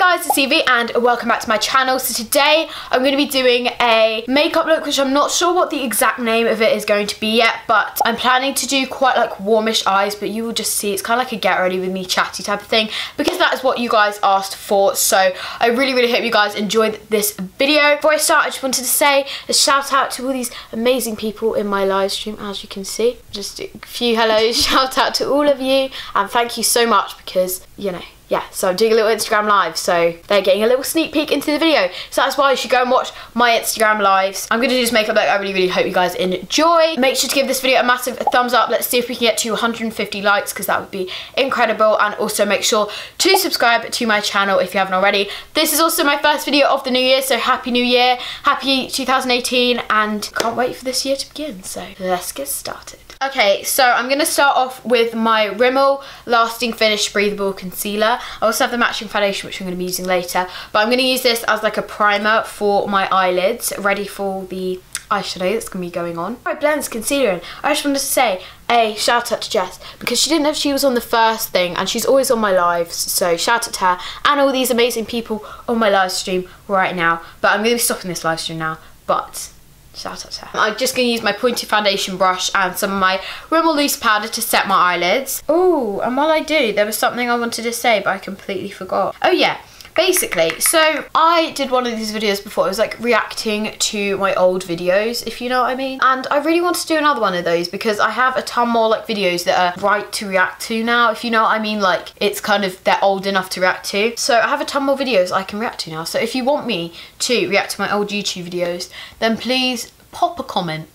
guys, it's Evie and welcome back to my channel. So today I'm going to be doing a makeup look, which I'm not sure what the exact name of it is going to be yet, but I'm planning to do quite like warmish eyes, but you will just see it's kind of like a get ready with me chatty type of thing, because that is what you guys asked for. So I really hope you guys enjoyed this video. Before I start, I just wanted to say a shout out to all these amazing people in my live stream. As you can see, just a few hellos. Shout out to all of you and thank you so much, because you know, yeah, so I'm doing a little Instagram live, so they're getting a little sneak peek into the video. So that's why you should go and watch my Instagram lives. I'm going to do this makeup look. I really hope you guys enjoy. Make sure to give this video a massive thumbs up. Let's see if we can get to 150 likes, because that would be incredible. And also make sure to subscribe to my channel if you haven't already. This is also my first video of the new year, so happy new year, happy 2018, and can't wait for this year to begin. So let's get started. Okay, so I'm going to start off with my Rimmel Lasting Finish Breathable Concealer. I also have the matching foundation, which I'm going to be using later, but I'm going to use this as like a primer for my eyelids, ready for the eyeshadow that's going to be going on. I blend this concealer in. I just wanted to say a shout out to Jess, because she didn't know if she was on the first thing, and she's always on my lives, so shout out to her and all these amazing people on my live stream right now. But I'm going to be stopping this live stream now, but shout out to her. I'm just going to use my pointed foundation brush and some of my Rimmel loose powder to set my eyelids. Oh, and while I do, there was something I wanted to say, but I completely forgot. Oh yeah, basically, so I did one of these videos before. It was like reacting to my old videos, if you know what I mean. And I really want to do another one of those, because I have a ton more like videos that are right to react to now, if you know what I mean. Like, it's kind of, they're old enough to react to. So I have a ton more videos I can react to now. So if you want me to react to my old YouTube videos, then please pop a comment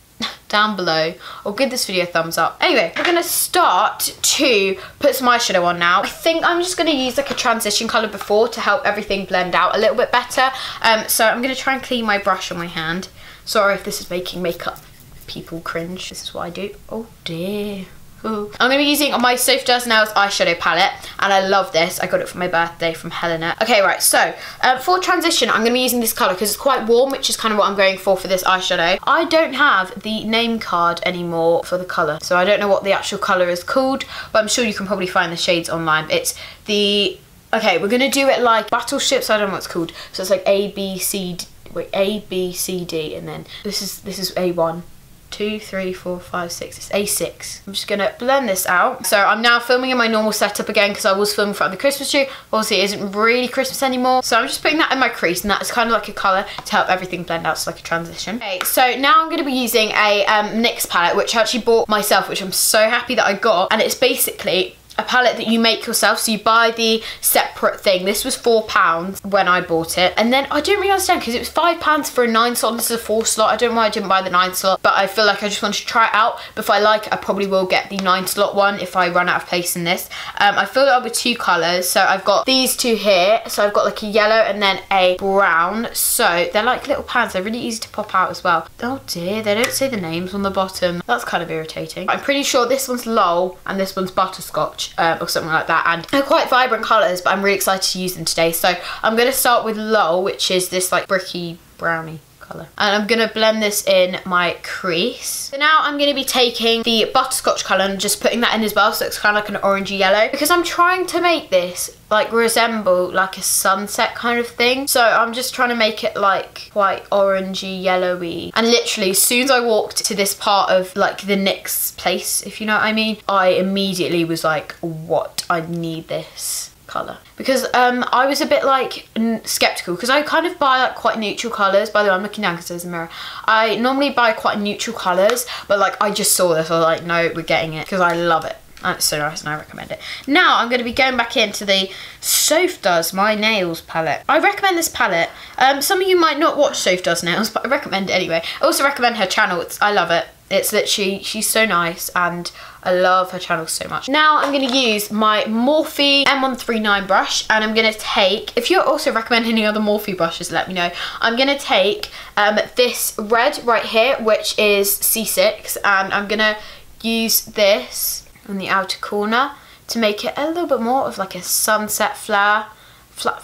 down below or give this video a thumbs up. Anyway, we're gonna start to put some eyeshadow on now. I think I'm just gonna use like a transition color before to help everything blend out a little bit better. So I'm gonna try and clean my brush on my hand. Sorry if this is making makeup people cringe. This is what I do. Oh dear. Ooh. I'm going to be using my Sophie Does Nails eyeshadow palette, and I love this. I got it for my birthday from Helena. Okay, right, so for transition, I'm going to be using this colour because it's quite warm, which is kind of what I'm going for this eyeshadow. I don't have the name card anymore for the colour, so I don't know what the actual colour is called, but I'm sure you can probably find the shades online. It's the, okay, we're going to do it like Battleships, I don't know what it's called. So it's like A, B, C, D, wait, A, B, C, D, and then this is A1. 2, 3, 4, 5, 6. It's A6. I'm just gonna blend this out. So I'm now filming in my normal setup again, because I was filming for the Christmas tree. Obviously it isn't really Christmas anymore, so I'm just putting that in my crease, and that's kind of like a colour to help everything blend out, so like a transition. Okay, so now I'm going to be using a NYX palette, which I actually bought myself, which I'm so happy that I got, and it's basically a palette that you make yourself. So you buy the separate thing. This was £4 when I bought it, and then I didn't really understand, because it was £5 for a 9 slot. This is a 4 slot. I don't know why I didn't buy the 9 slot, but I feel like I just wanted to try it out. But if I like it, I probably will get the 9 slot one if I run out of place in this. I filled it up with 2 colours, so I've got these 2 here. So I've got like a yellow and then a brown. So they're like little pans. They're really easy to pop out as well. Oh dear, they don't say the names on the bottom. That's kind of irritating. I'm pretty sure this one's Lol and this one's Butterscotch. Or something like that, and they're quite vibrant colours, but I'm really excited to use them today. So I'm going to start with Lol, which is this like bricky brownie colour, and I'm going to blend this in my crease. So now I'm going to be taking the Butterscotch colour and just putting that in as well, so it's kind of like an orangey yellow, because I'm trying to make this like resemble like a sunset kind of thing. So I'm just trying to make it like quite orangey yellowy, and literally as soon as I walked to this part of like the NYX place, if you know what I mean, I immediately was like, what, I need this colour, because I was a bit like skeptical, because I kind of buy like quite neutral colours. By the way, I'm looking down because there's a mirror. I normally buy quite neutral colours, but like I just saw this, I was like, no, we're getting it, because I love it. And it's so nice and I recommend it. Now I'm going to be going back into the Sophie Does My Nails palette. I recommend this palette. Some of you might not watch Sophie Does Nails, but I recommend it anyway. I also recommend her channel. I love it. It's literally, she's so nice, and I love her channel so much. Now I'm going to use my Morphe M139 brush, and I'm going to take, if you also recommend any other Morphe brushes, let me know. I'm going to take this red right here, which is C6, and I'm going to use this on the outer corner to make it a little bit more of like a sunset flower.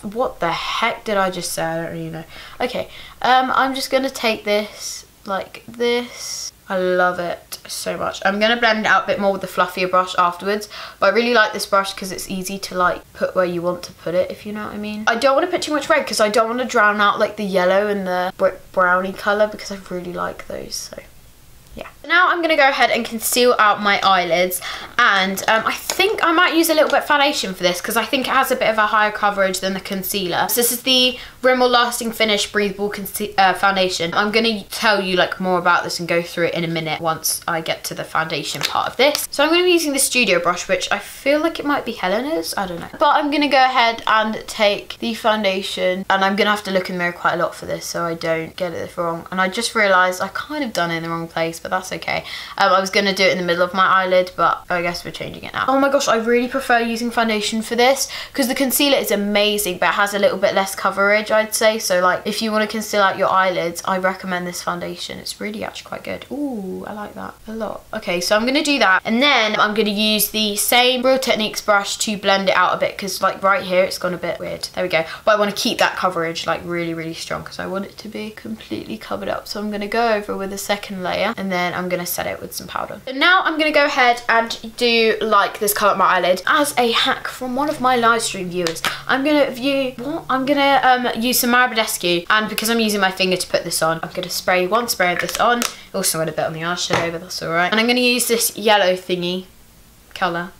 What the heck did I just say? I don't really know. Okay, I'm just going to take this like this. I love it so much. I'm going to blend it out a bit more with the fluffier brush afterwards, but I really like this brush because it's easy to like put where you want to put it, if you know what I mean. I don't want to put too much red because I don't want to drown out like the yellow and the brick brownie colour, because I really like those. So yeah. Now I'm going to go ahead and conceal out my eyelids, and I think I might use a little bit of foundation for this because I think it has a bit of a higher coverage than the concealer. So this is the Rimmel Lasting Finish Breathable Foundation. I'm going to tell you like more about this and go through it in a minute once I get to the foundation part of this. So I'm going to be using the studio brush, which I feel like it might be Helena's, I don't know. But I'm going to go ahead and take the foundation, and I'm going to have to look in the mirror quite a lot for this so I don't get it wrong. And I just realised I kind of done it in the wrong place, but that's okay. I was going to do it in the middle of my eyelid, but I guess we're changing it now. Oh my gosh, I really prefer using foundation for this because the concealer is amazing, but it has a little bit less coverage, I'd say. So like if you want to conceal out your eyelids, I recommend this foundation. It's really actually quite good. Ooh, I like that a lot. Okay, so I'm going to do that, and then I'm going to use the same Real Techniques brush to blend it out a bit because like right here it's gone a bit weird. There we go. But I want to keep that coverage like really strong because I want it to be completely covered up. So I'm going to go over with a second layer, and then I'm going to set it with some powder. So now I'm going to go ahead and do like this colour up my eyelid. As a hack from one of my live stream viewers, I'm going to use some Marabadescu, and because I'm using my finger to put this on, I'm going to spray one spray of this on. Also got a bit on the eyeshadow, but that's alright. And I'm going to use this yellow thingy colour.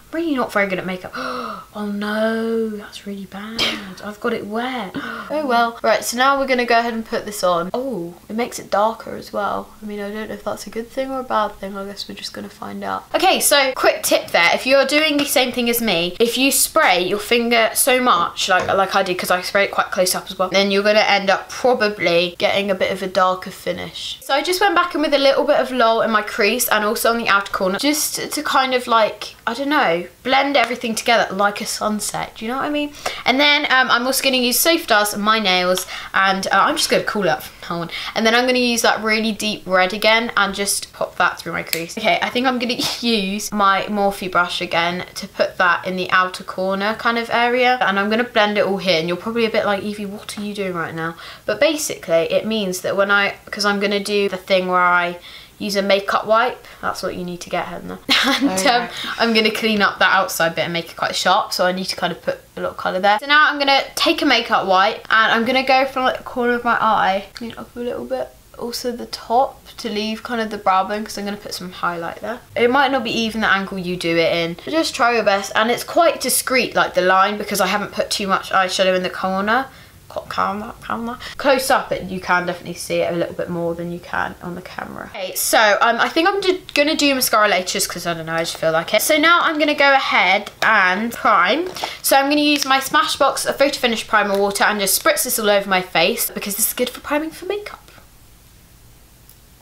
I'm really not very good at makeup. Oh no, that's really bad. I've got it wet. Oh well. Right, so now we're going to go ahead and put this on. Oh, it makes it darker as well. I mean, I don't know if that's a good thing or a bad thing. I guess we're just going to find out. Okay, so quick tip there. If you're doing the same thing as me, if you spray your finger so much, like I did because I sprayed it quite close up as well, then you're going to end up probably getting a bit of a darker finish. So I just went back in with a little bit of Lol in my crease and also on the outer corner, just to kind of like, I don't know, blend everything together like a sunset. Do you know what I mean? And then I'm also going to use Soap Dust on my nails, and I'm just going to cool up. And then I'm going to use that really deep red again and just pop that through my crease. Okay, I think I'm going to use my Morphe brush again to put that in the outer corner kind of area, and I'm going to blend it all here. And you're probably a bit like, Evie, what are you doing right now? But basically it means that because I'm going to do the thing where I use a makeup wipe. That's what you need to get, Helena. And I'm going to clean up that outside bit and make it quite sharp, so I need to kind of put a lot of colour there. So now I'm going to take a makeup wipe and I'm going to go from like the corner of my eye, clean up a little bit, also the top, to leave kind of the brow bone because I'm going to put some highlight there. It might not be even the angle you do it in, but just try your best. And it's quite discreet, like the line, because I haven't put too much eyeshadow in the corner. Close up you can definitely see it a little bit more than you can on the camera. Okay, so I think I'm gonna do mascara later just because I don't know, I just feel like it. So now I'm gonna go ahead and prime. So I'm gonna use my Smashbox Photo Finish Primer Water and just spritz this all over my face because this is good for priming for makeup.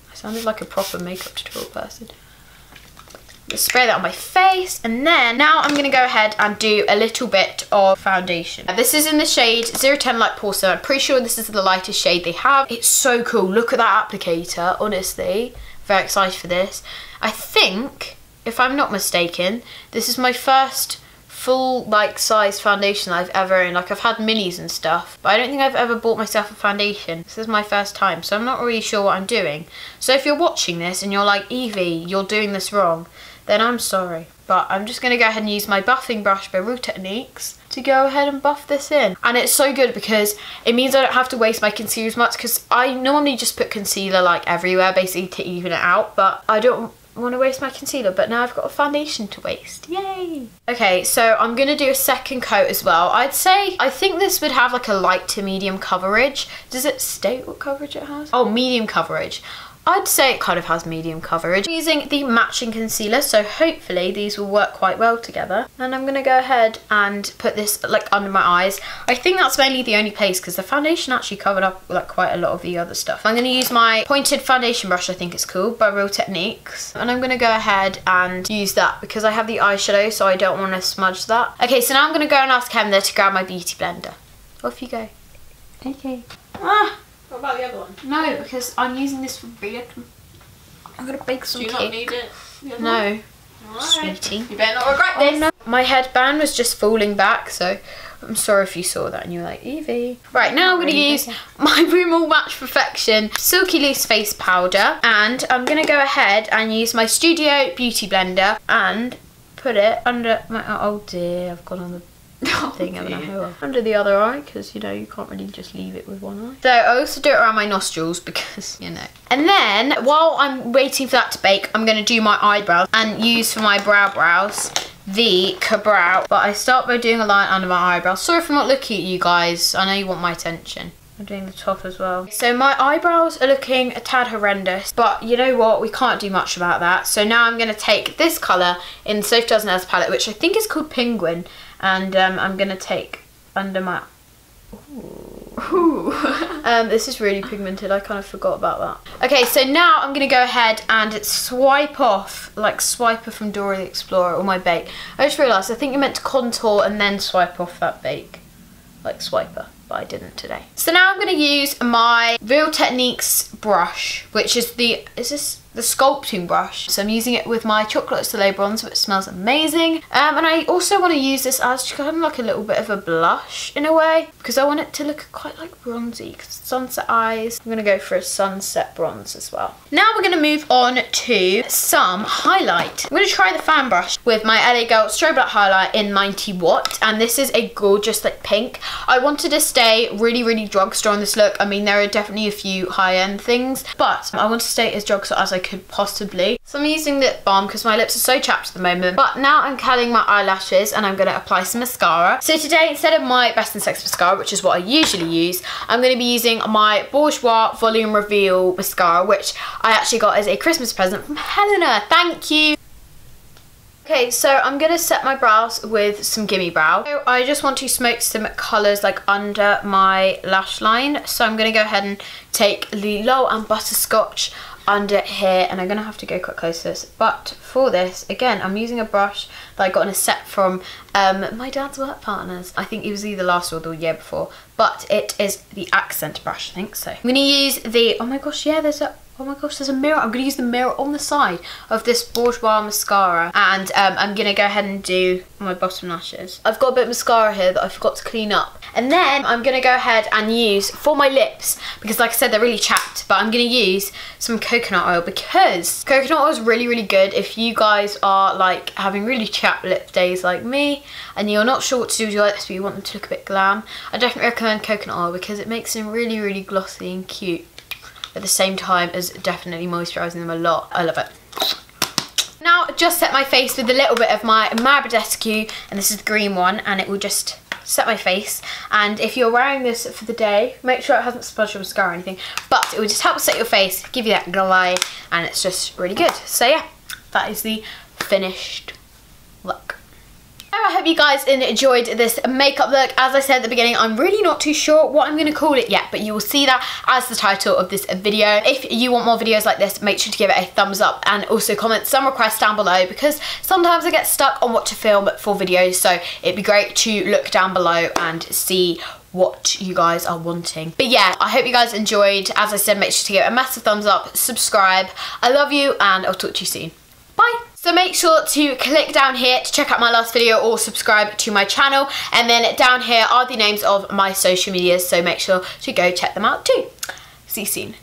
I sounded like a proper makeup tutorial person. Just spray that on my face, and then now I'm going to go ahead and do a little bit of foundation. This is in the shade 010 Light Porcelain. I'm pretty sure this is the lightest shade they have. It's so cool. Look at that applicator, honestly. Very excited for this. I think, if I'm not mistaken, this is my first full like size foundation that I've ever owned. Like I've had minis and stuff, but I don't think I've ever bought myself a foundation. This is my first time, so I'm not really sure what I'm doing. So if you're watching this and you're like, Evie, you're doing this wrong, then I'm sorry. But I'm just going to go ahead and use my buffing brush by Real Techniques to go ahead and buff this in. And it's so good because it means I don't have to waste my concealer as much, because I normally just put concealer like everywhere basically to even it out, but I don't want to waste my concealer, but now I've got a foundation to waste. Yay! Okay, so I'm going to do a second coat as well. I think this would have like a light to medium coverage. Does it state what coverage it has? Oh, medium coverage. I'd say it kind of has medium coverage. I'm using the matching concealer, so hopefully these will work quite well together. And I'm going to go ahead and put this like under my eyes. I think that's mainly the only place because the foundation actually covered up like quite a lot of the other stuff. I'm going to use my pointed foundation brush, I think it's called, by Real Techniques. And I'm going to go ahead and use that because I have the eyeshadow, so I don't want to smudge that. Okay, so now I'm going to go and ask Helena to grab my beauty blender. Off you go. Okay. What about the other one? No, because I'm using this for bake. I'm gonna bake some cake. Do you not need it? No. Alright. Sweetie. You better not regret this. No. My headband was just falling back, so I'm sorry if you saw that and you were like, Evie. Right, now I'm going to use my Rimmel Match Perfection Silky Loose Face Powder. And I'm going to go ahead and use my Studio Beauty Blender and put it under my... Oh dear, I've gone on the thing, haven't I? Under the other eye, because, you know, you can't really just leave it with one eye. So I also do it around my nostrils because, you know. And then, while I'm waiting for that to bake, I'm going to do my eyebrows and use for my brows the Cabrow. But I start by doing a line under my eyebrows. Sorry if I'm not looking at you guys. I know you want my attention. I'm doing the top as well. So my eyebrows are looking a tad horrendous, but you know what? We can't do much about that. So now I'm going to take this colour in Sophie Does Nails palette, which I think is called Penguin. And I'm going to take under my... Ooh. This is really pigmented. I kind of forgot about that. Okay, so now I'm going to go ahead and swipe off, like Swiper from Dora the Explorer, on my bake. I just realised, I think you meant to contour and then swipe off that bake. Like Swiper, but I didn't today. So now I'm going to use my Real Techniques brush, which is the sculpting brush. So I'm using it with my Chocolate Soleil bronzer, which smells amazing. And I also want to use this as kind of like a little bit of a blush in a way, because I want it to look quite like bronzy, because sunset eyes. I'm going to go for a sunset bronze as well. Now we're going to move on to some highlight. I'm going to try the fan brush with my LA Girl Strobe Light Highlight in 90 Watt, and this is a gorgeous like pink. I wanted to stay really drugstore on this look. I mean, there are definitely a few high-end things, but I want to stay as drugstore as I could possibly. So I'm using lip balm because my lips are so chapped at the moment. But now I'm curling my eyelashes and I'm going to apply some mascara. So today, instead of my Best in Sex mascara, which is what I usually use, I'm going to be using my Bourjois Volume Reveal mascara, which I actually got as a Christmas present from Helena. Thank you. Okay, so I'm going to set my brows with some Gimme Brow. So I just want to smoke some colours like under my lash line. So I'm going to go ahead and take the Lowell and Butterscotch under here, and I'm going to have to go quite close to this. But for this, again, I'm using a brush that I got in a set from my dad's work partners. I think it was either last or the year before, but it is the accent brush, I think so. I'm going to use the, oh my gosh, yeah, there's a mirror. I'm going to use the mirror on the side of this Bourjois mascara, and I'm going to go ahead and do my bottom lashes. I've got a bit of mascara here that I forgot to clean up. And then I'm going to go ahead and use, for my lips, because like I said, they're really chapped, but I'm going to use some coconut oil, because coconut oil is really good if you guys are like having really chapped lip days like me, and you're not sure what to do with your lips, but you want them to look a bit glam. I definitely recommend coconut oil because it makes them really glossy and cute, at the same time as definitely moisturising them a lot. I love it. Now just set my face with a little bit of my Marbre d'Escu, and this is the green one, and it will just set my face. And if you're wearing this for the day, make sure it hasn't smudged your mascara or anything, but it will just help set your face, give you that glow, and it's just really good. So yeah, that is the finished look. I hope you guys enjoyed this makeup look. As I said at the beginning, I'm really not too sure what I'm going to call it yet, but you will see that as the title of this video. If you want more videos like this, make sure to give it a thumbs up and also comment some requests down below, because sometimes I get stuck on what to film for videos, so it'd be great to look down below and see what you guys are wanting. But yeah, I hope you guys enjoyed. As I said, make sure to give it a massive thumbs up, subscribe. I love you, and I'll talk to you soon. Bye. So make sure to click down here to check out my last video or subscribe to my channel, and then down here are the names of my social medias, so make sure to go check them out too. See you soon.